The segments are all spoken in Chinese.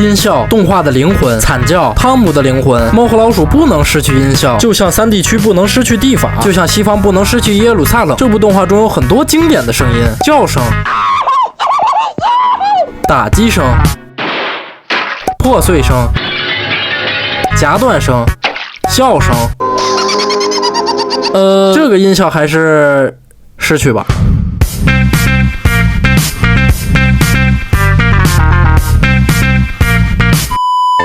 音效，动画的灵魂，惨叫，汤姆的灵魂。猫和老鼠不能失去音效，就像3D区不能失去地法，就像西方不能失去耶路撒冷。这部动画中有很多经典的声音，叫声、打击声、破碎声、夹断声、笑声。这个音效还是失去吧。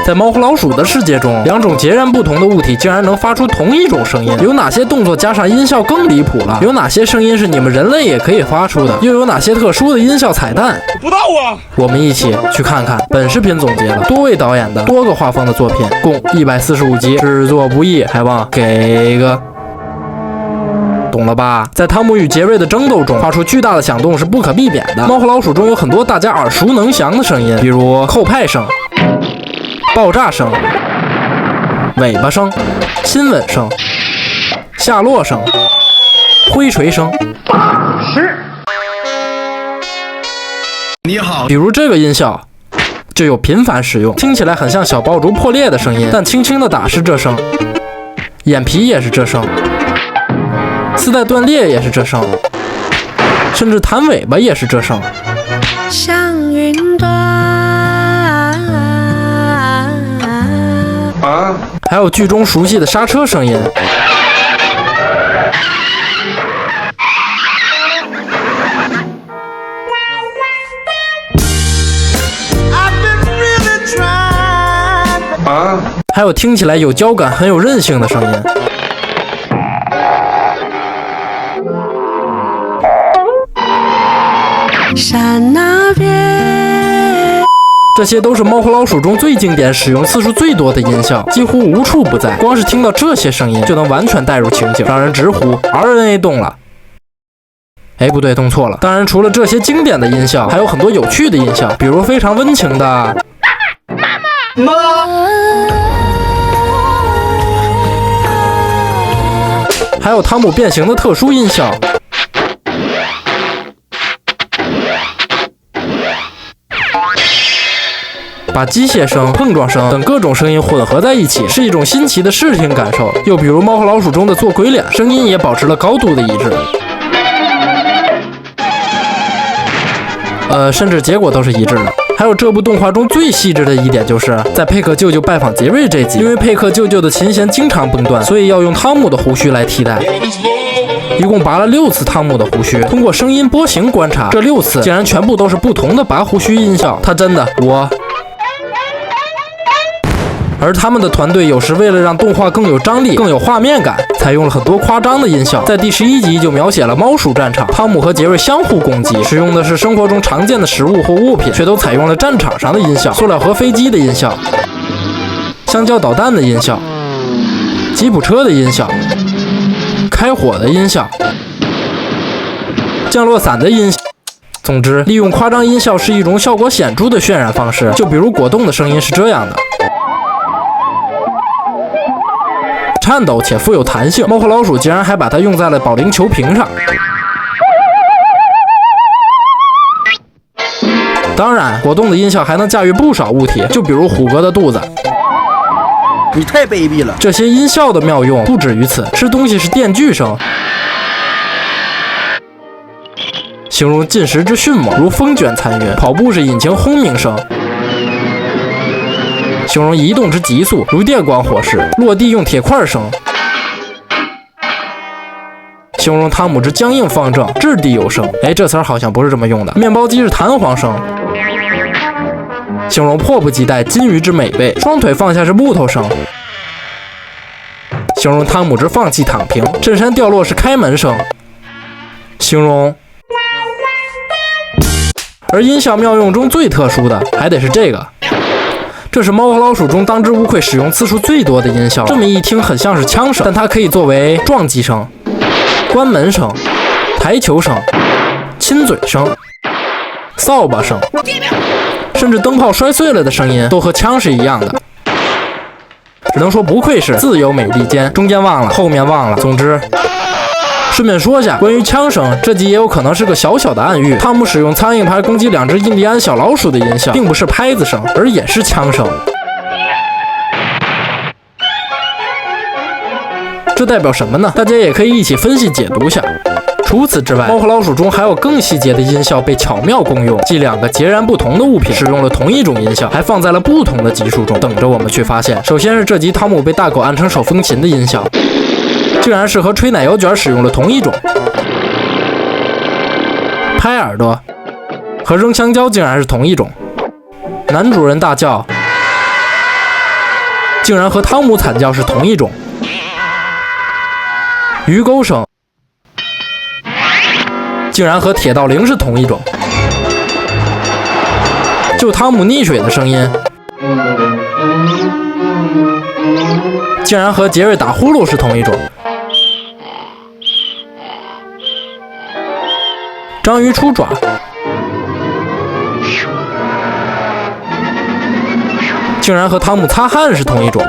在猫和老鼠的世界中，两种截然不同的物体竟然能发出同一种声音。有哪些动作加上音效更离谱了？有哪些声音是你们人类也可以发出的？又有哪些特殊的音效彩蛋？不到啊！我们一起去看看。本视频总结了多位导演的多个画风的作品，共145集，制作不易，还望给个懂了吧？在汤姆与杰瑞的争斗中，发出巨大的响动是不可避免的。猫和老鼠中有很多大家耳熟能详的声音，比如扣派声、爆炸声、尾巴声、亲吻声、下落声、挥锤声。你好，比如这个音效就有频繁使用，听起来很像小爆竹破裂的声音，但轻轻的打是这声，眼皮也是这声，丝带断裂也是这声，甚至弹尾巴也是这声。像云端还有剧中熟悉的刹车声音，还有听起来有胶感、很有韧性的声音。山那边，这些都是猫和老鼠中最经典、使用次数最多的音效，几乎无处不在。光是听到这些声音，就能完全带入情景，让人直呼 RNA 动了。哎，不对，动错了。当然，除了这些经典的音效，还有很多有趣的音效，比如非常温情的妈，还有汤姆变形的特殊音效。把机械声、碰撞声等各种声音混合在一起，是一种新奇的视听感受。又比如猫和老鼠中的做鬼脸，声音也保持了高度的一致。甚至结果都是一致的。还有这部动画中最细致的一点，就是在佩克舅舅拜访杰瑞这集，因为佩克舅舅的琴弦经常崩断，所以要用汤姆的胡须来替代。一共拔了6次汤姆的胡须，通过声音波形观察，这6次竟然全部都是不同的拔胡须音效。他真的而他们的团队有时为了让动画更有张力、更有画面感，采用了很多夸张的音效。在第11集就描写了猫鼠战场，汤姆和杰瑞相互攻击，使用的是生活中常见的食物或物品，却都采用了战场上的音效，塑料盒飞机的音效，香蕉导弹的音效，吉普车的音效，开火的音效，降落伞的音效。总之，利用夸张音效是一种效果显著的渲染方式。就比如果冻的声音是这样的，颤抖且富有弹性。猫和老鼠竟然还把它用在了保龄球瓶上。当然，果冻的音效还能驾驭不少物体，就比如虎哥的肚子。你太卑鄙了！这些音效的妙用不止于此，吃东西是电锯声，形容进食之迅猛，如风卷残云；跑步是引擎轰鸣声，形容移动之急速，如电光火石；落地用铁块声，形容汤姆之僵硬方正，掷地有声。哎，这词儿好像不是这么用的。面包机是弹簧声，形容迫不及待金鱼之美味；双腿放下是木头声，形容汤姆之放弃躺平；衬衫掉落是开门声，形容。而音效妙用中最特殊的还得是这个，这是猫和老鼠中当之无愧使用次数最多的音效。这么一听很像是枪声，但它可以作为撞击声、关门声、台球声、亲嘴声、扫把声，甚至灯泡摔碎了的声音都和枪是一样的。只能说不愧是自由美利坚，中间忘了，后面忘了。总之，顺便说下，关于枪声，这集也有可能是个小小的暗喻。汤姆使用苍蝇拍攻击2只印第安小老鼠的音效，并不是拍子声，而也是枪声。这代表什么呢？大家也可以一起分析解读下。除此之外，猫和老鼠中还有更细节的音效被巧妙共用，即2个截然不同的物品使用了同一种音效，还放在了不同的级数中，等着我们去发现。首先是这集汤姆被大狗按成手风琴的音效，竟然是和吹奶油卷使用了同一种。拍耳朵和扔香蕉竟然是同一种。男主人大叫竟然和汤姆惨叫是同一种。鱼钩声竟然和铁道铃是同一种。救汤姆溺水的声音竟然和杰瑞打呼噜是同一种。章鱼出爪竟然和汤姆擦汗是同一种。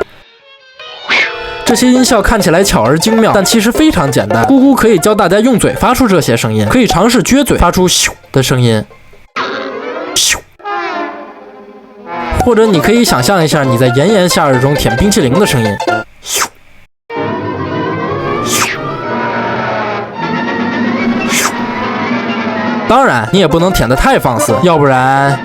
这些音效看起来巧而精妙，但其实非常简单。咕咕可以教大家用嘴发出这些声音，可以尝试撅嘴发出咻的声音，咻。或者你可以想象一下你在炎炎夏日中舔冰淇淋的声音，咻咻咻。当然，你也不能舔得太放肆，要不然。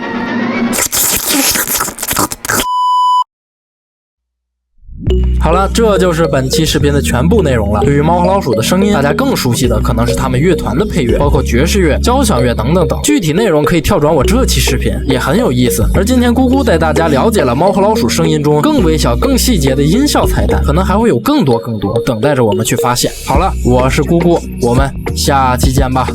好了，这就是本期视频的全部内容了。对于猫和老鼠的声音，大家更熟悉的可能是他们乐团的配乐，包括爵士乐、交响乐等等等。具体内容可以跳转我这期视频，也很有意思。而今天咕咕带大家了解了猫和老鼠声音中更微小、更细节的音效彩蛋，可能还会有更多等待着我们去发现。好了，我是咕咕，我们下期见吧。